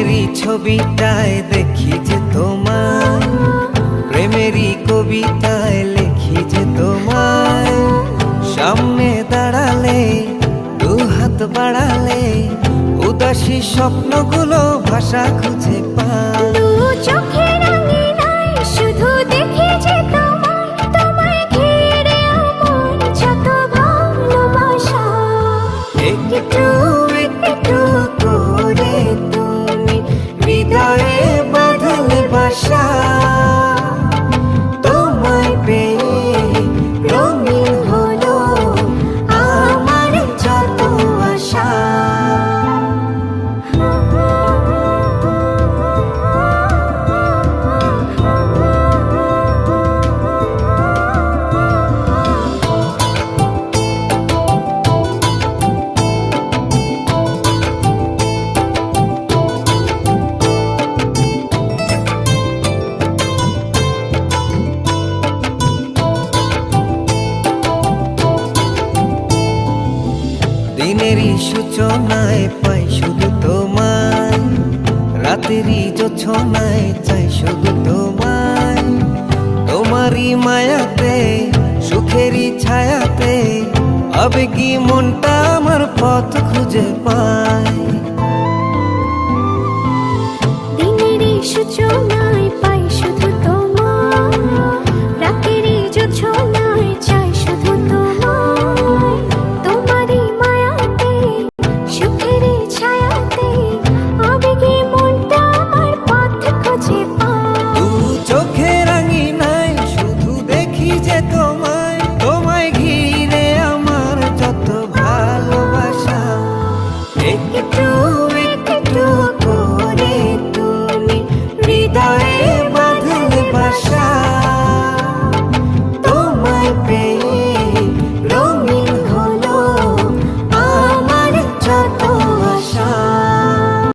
মনেরই ছবিটায় দেখি যে তোমায়, প্রেমেরই কবিতায় লিখি যে তোমায়। সামনে দাঁড়ালে দু হাত বাড়ালে উদাসী স্বপ্নগুলো ভাষা খুঁজে পায়। দু চোখের আঙিনায় শুধু দেখি যে তোমায়, তোমায় ঘিরে আমার যত ভালোবাসা। একটু একটু করে তুমি হৃদয়ে বাঁধলে বাসা। তোমায় পেয়ে রঙিন হলো আমার যত আশা। দিনেরই সূচনায় পাই শুধু তোমায়, রাতেরই জোছনায় চাই শুধু তোমায়। তোমারই মায়াতে সুখেরই ছায়াতে আবেগী মনটা আমার পথ খুঁজে পায়। দিনেরই সূচনায় পাই শুধু তোমায়, রাতেরই জোছনায় চাই শুধু তোমায়। তোমারই মায়াতে সুখেরই ছায়াতে আবেগী মনটা আমার পথ খুঁজে পায়। দু চোখের আঙিনায় শুধু দেখি যে তোমায়,